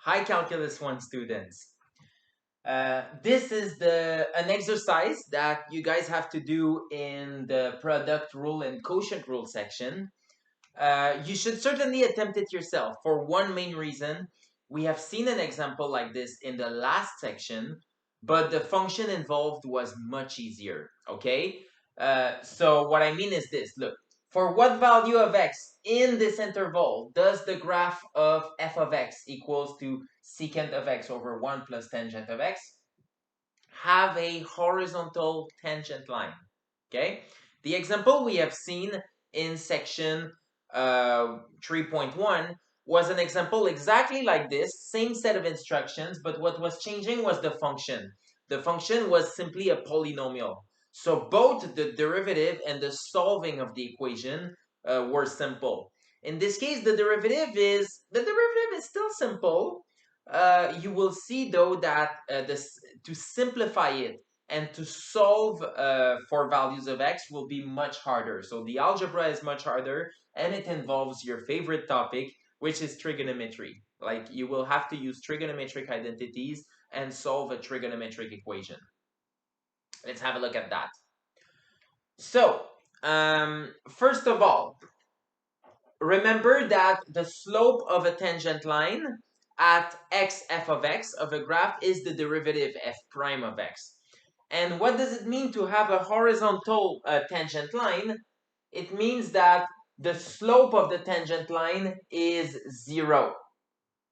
Hi Calculus 1 students. This is an exercise that you guys have to do in the product rule and quotient rule section. You should certainly attempt it yourself for one main reason. We have seen an example like this in the last section, but the function involved was much easier, okay? So what I mean is this, look, for what value of x in this interval does the graph of f of x equals to secant of x over 1 plus tangent of x have a horizontal tangent line, okay? The example we have seen in section 3.1 was an example exactly like this, same set of instructions, but what was changing was the function. The function was simply a polynomial. So both the derivative and the solving of the equation were simple. In this case, the derivative is still simple. You will see though that to simplify it and to solve for values of x will be much harder. So the algebra is much harder, and it involves your favorite topic, which is trigonometry. Like, you will have to use trigonometric identities and solve a trigonometric equation. Let's have a look at that. So, first of all, remember that the slope of a tangent line at x f of x of a graph is the derivative f prime of x. And what does it mean to have a horizontal tangent line? It means that the slope of the tangent line is 0.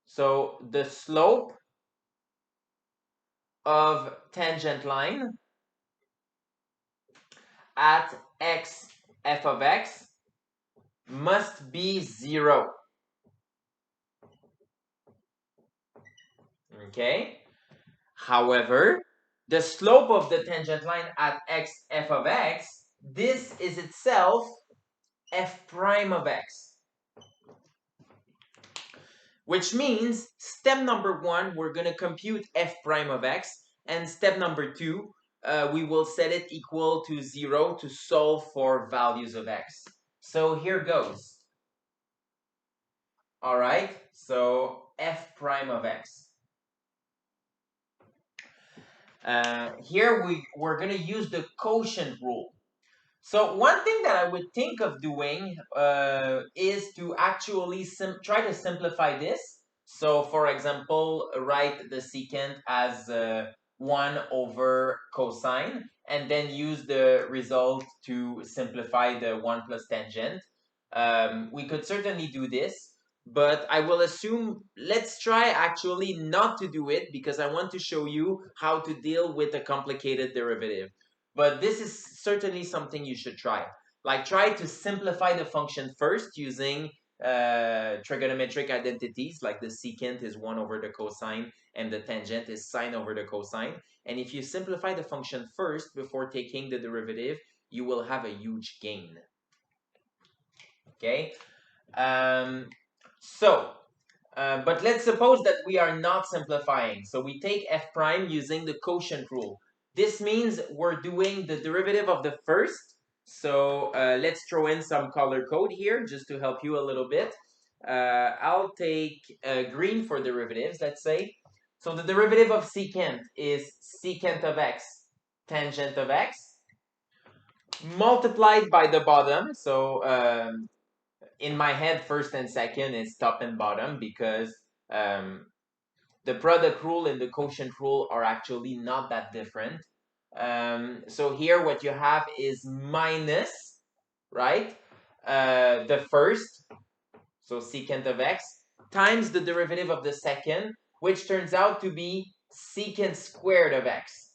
So the slope of tangent line at x f of x must be 0. Okay? However, the slope of the tangent line at x f of x, this is itself f prime of x. Which means step number 1, we're going to compute f prime of x, and step number 2, we will set it equal to 0 to solve for values of x. So here goes. All right, so f prime of x. Here we're going to use the quotient rule. So one thing that I would think of doing is to actually try to simplify this. So for example, write the secant as 1 over cosine, and then use the result to simplify the 1 plus tangent. We could certainly do this, but I will assume, let's try actually not to do it, because I want to show you how to deal with a complicated derivative. But this is certainly something you should try. Like, try to simplify the function first using trigonometric identities, like the secant is 1 over the cosine and the tangent is sine over the cosine. And if you simplify the function first before taking the derivative, you will have a huge gain. Okay? But let's suppose that we are not simplifying. So we take f prime using the quotient rule. This means we're doing the derivative of the first. So let's throw in some color code here just to help you a little bit. I'll take green for derivatives, let's say. So the derivative of secant is secant of x tangent of x multiplied by the bottom. So in my head, first and second is top and bottom, because the product rule and the quotient rule are actually not that different. So here what you have is minus, right? The first, so secant of x, times the derivative of the second, which turns out to be secant squared of x.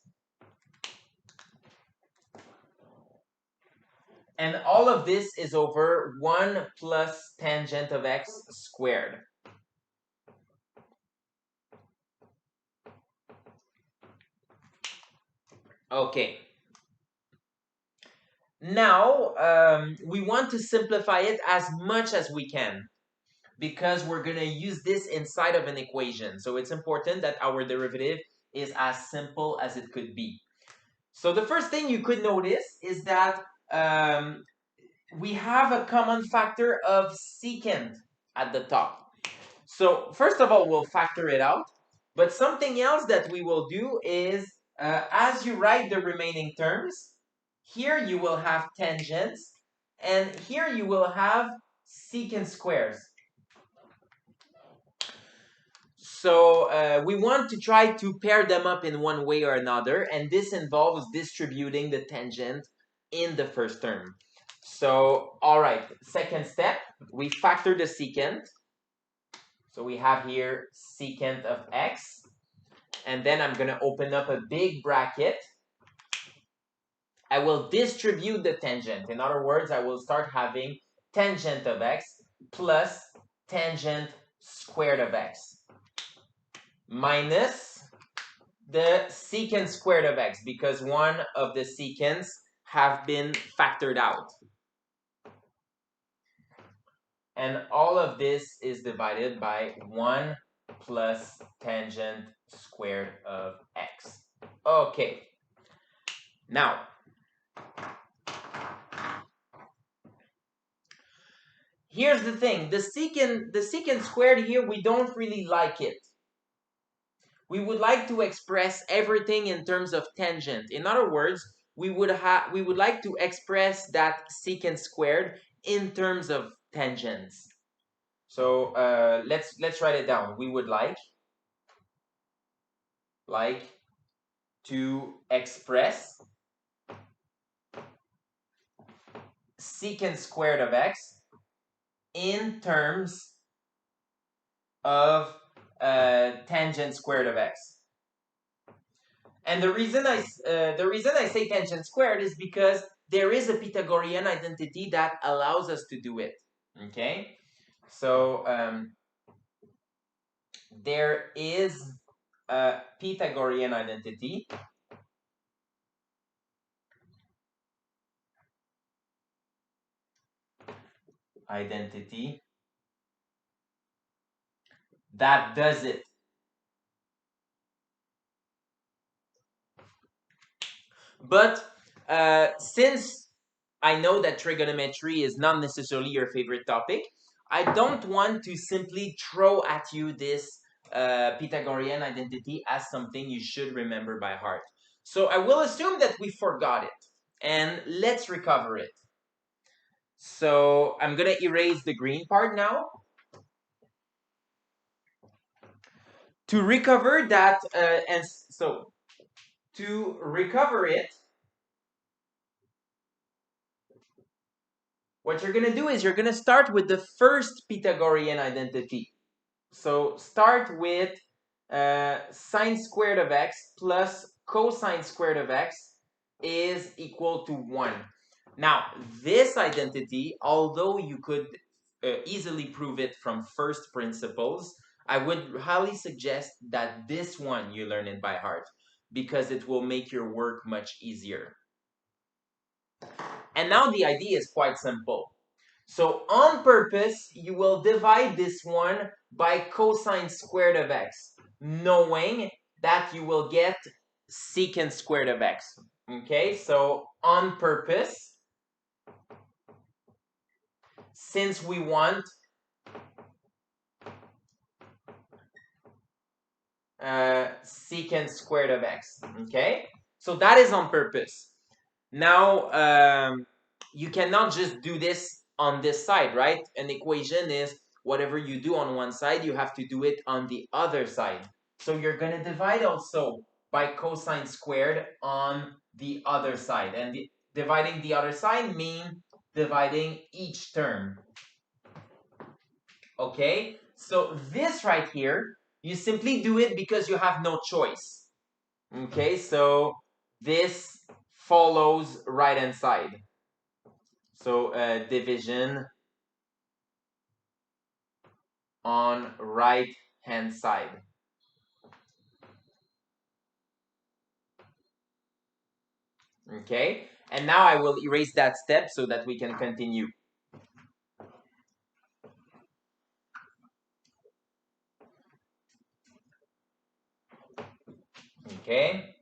And all of this is over 1 plus tangent of x squared. Okay. Now, we want to simplify it as much as we can, because we're going to use this inside of an equation. So it's important that our derivative is as simple as it could be. So the first thing you could notice is that we have a common factor of secant at the top. So first of all, we'll factor it out. But something else that we will do is, as you write the remaining terms, here you will have tangents, and here you will have secant squares. So we want to try to pair them up in one way or another, and this involves distributing the tangent in the first term. So, all right, second step, we factor the secant. So we have here secant of x, and then I'm going to open up a big bracket. I will distribute the tangent. In other words, I will start having tangent of x plus tangent squared of x minus the secant squared of x, because one of the secants have been factored out. And all of this is divided by 1 plus tangent squared of x. Okay. Now, here's the thing. The secant squared here, we don't really like it. We would like to express everything in terms of tangent. In other words, we would like to express that secant squared in terms of tangents. So let's write it down. We would like to express secant squared of x in terms of tangent squared of x. And the reason I say tangent squared is because there is a Pythagorean identity that allows us to do it. Okay, so there is a Pythagorean identity that does it. But since I know that trigonometry is not necessarily your favorite topic, I don't want to simply throw at you this Pythagorean identity as something you should remember by heart. So I will assume that we forgot it, and let's recover it. So I'm going to erase the green part now. To recover that, to recover it, what you're going to do is you're going to start with the first Pythagorean identity. So start with sine squared of x plus cosine squared of x is equal to 1. Now, this identity, although you could easily prove it from first principles, I would highly suggest that this one you learn it by heart, because it will make your work much easier. And now the idea is quite simple. So on purpose, you will divide this one by cosine squared of x, knowing that you will get secant squared of x. Okay, so on purpose, since we want secant squared of x. Okay, so that is on purpose. Now, you cannot just do this on this side, right? An equation is whatever you do on one side, you have to do it on the other side. So you're going to divide also by cosine squared on the other side. And dividing the other side means dividing each term. Okay, so this right here, you simply do it because you have no choice. Okay, so this follows right-hand side. So division on right-hand side. Okay, and now I will erase that step so that we can continue. Okay,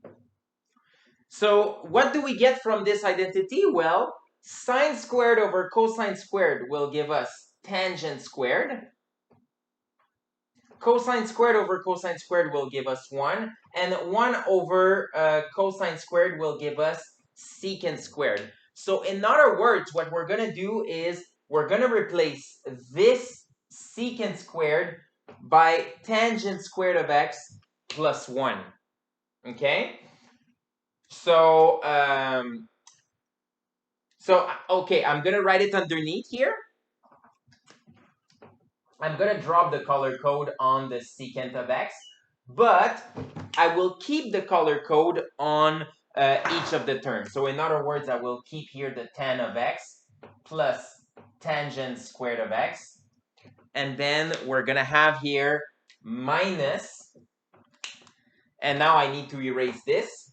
so what do we get from this identity? Well, sine squared over cosine squared will give us tangent squared. cosine squared over cosine squared will give us 1, and 1 over cosine squared will give us secant squared. So in other words, what we're going to do is we're going to replace this secant squared by tangent squared of x plus 1. Okay? So, okay, I'm going to write it underneath here. I'm going to drop the color code on the secant of x, but I will keep the color code on each of the terms. So in other words, I will keep here the tan of x plus tangent squared of x. And then we're going to have here minus, and now I need to erase this.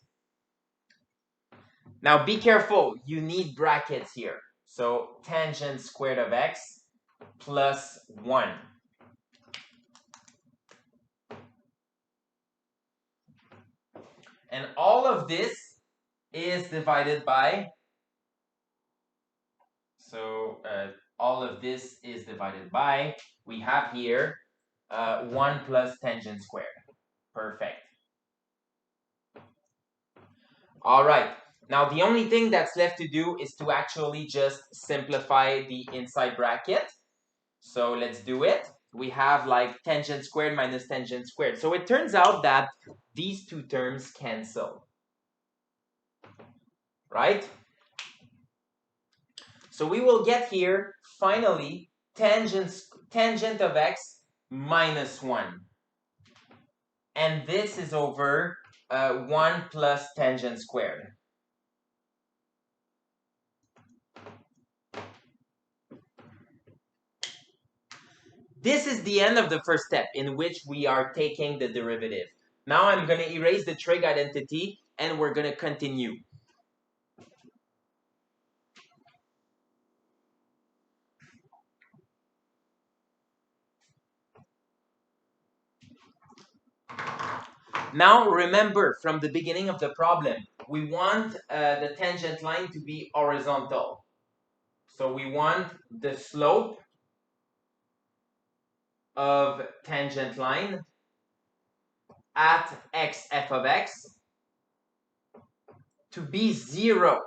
Now be careful, you need brackets here. So tangent squared of x plus 1. And all of this is divided by, all of this is divided by, we have here 1 plus tangent squared. Perfect. All right. Now, the only thing that's left to do is to actually just simplify the inside bracket. So let's do it. We have like tangent squared minus tangent squared. So it turns out that these two terms cancel, right? So we will get here, finally, tangent of x minus 1. And this is over 1 plus tangent squared. This is the end of the first step in which we are taking the derivative. Now I'm going to erase the trig identity and we're going to continue. Now remember, from the beginning of the problem, we want the tangent line to be horizontal. So we want the slope of tangent line at x f of x to be 0.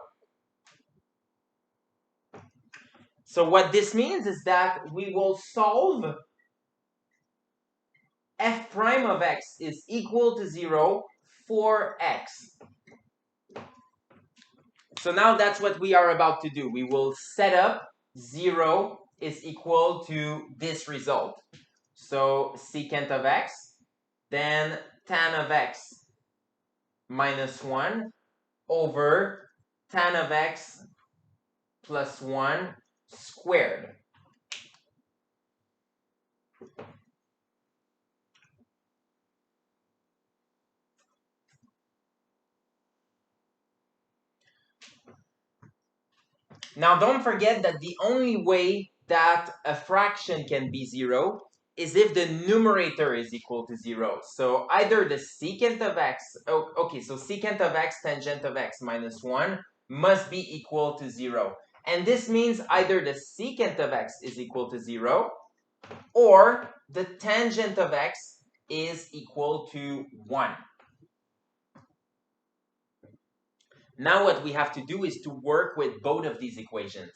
So what this means is that we will solve f prime of x is equal to 0 for x. So now that's what we are about to do. We will set up 0 is equal to this result. So secant of x, then tan of x minus 1 over tan of x plus 1 squared. Now don't forget that the only way that a fraction can be 0 is if the numerator is equal to 0. So either the secant of x, so secant of x tangent of x minus 1 must be equal to 0. And this means either the secant of x is equal to 0 or the tangent of x is equal to 1. Now what we have to do is to work with both of these equations.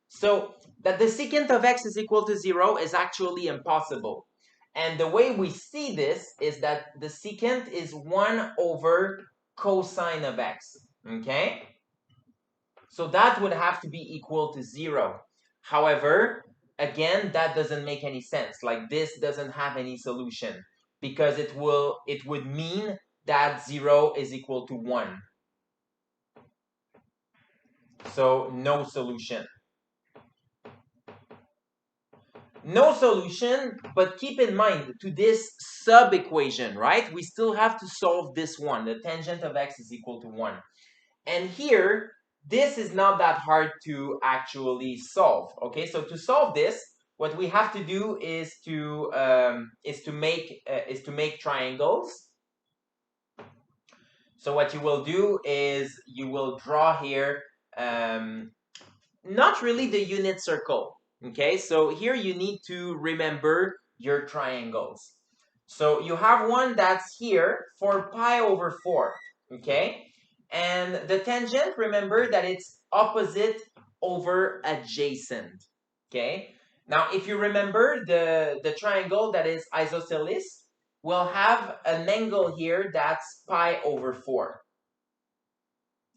So that the secant of x is equal to 0 is actually impossible. And the way we see this is that the secant is 1 over cosine of x, okay? So that would have to be equal to 0. However, again, that doesn't make any sense. Like this doesn't have any solution because it would mean that 0 is equal to 1. So no solution. No solution, but keep in mind to this sub-equation, right? We still have to solve this one. The tangent of x is equal to 1. And here, this is not that hard to actually solve. Okay, so to solve this, what we have to do is to make triangles. So what you will do is you will draw here not really the unit circle. Okay, so here you need to remember your triangles. So you have one that's here for pi over 4, okay? And the tangent, remember that it's opposite over adjacent, okay? Now, if you remember the triangle that is isosceles, will have an angle here that's pi over 4.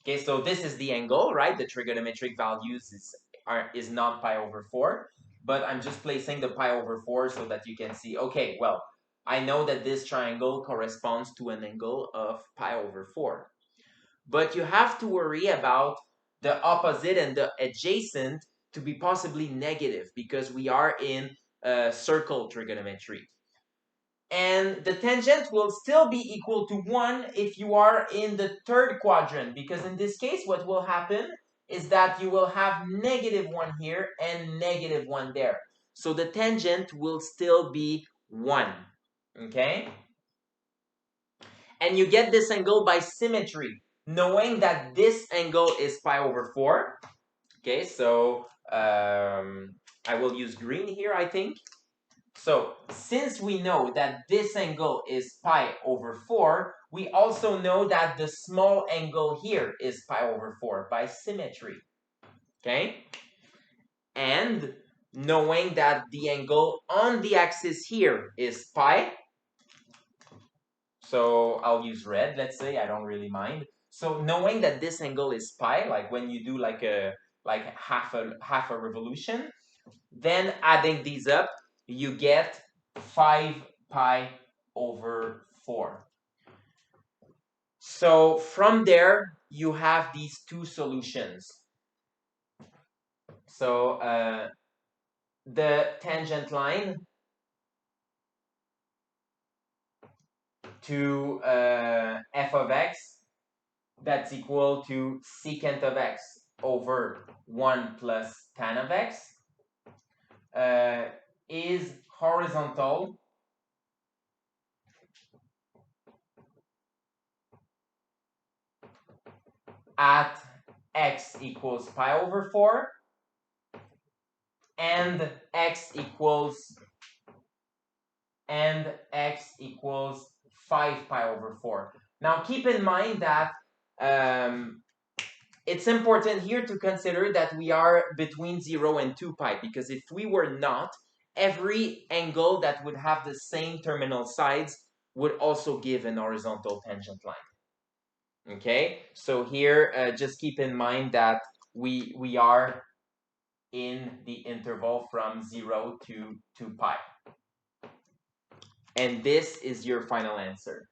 Okay, so this is the angle, right? The trigonometric values is not pi over 4, but I'm just placing the pi over 4 so that you can see, okay, well, I know that this triangle corresponds to an angle of pi over 4. But you have to worry about the opposite and the adjacent to be possibly negative because we are in circle trigonometry. And the tangent will still be equal to 1 if you are in the third quadrant, because in this case, what will happen is that you will have -1 here and -1 there. So the tangent will still be 1, okay? And you get this angle by symmetry, knowing that this angle is pi over 4. Okay, so I will use green here, I think. So since we know that this angle is pi over 4, we also know that the small angle here is pi over 4 by symmetry. Okay? And knowing that the angle on the axis here is pi, so I'll use red, let's say, I don't really mind. So knowing that this angle is pi, like when you do like half a revolution, then adding these up, you get 5 pi over 4. So from there, you have these two solutions. So the tangent line to f of x, that's equal to secant of x over 1 plus tan of x, is horizontal at x equals pi over 4 and x equals 5 pi over 4. Now keep in mind that it's important here to consider that we are between 0 and 2 pi, because if we were not, every angle that would have the same terminal sides would also give an horizontal tangent line. Okay, so here just keep in mind that we are in the interval from 0 to 2 pi. And this is your final answer.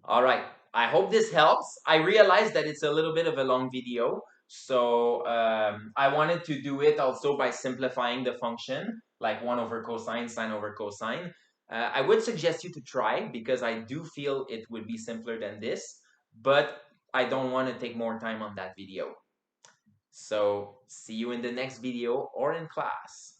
All right, I hope this helps. I realize that it's a little bit of a long video, so I wanted to do it also by simplifying the function, like 1 over cosine, sine over cosine. I would suggest you to try, because I do feel it would be simpler than this, but I don't want to take more time on that video. So see you in the next video or in class.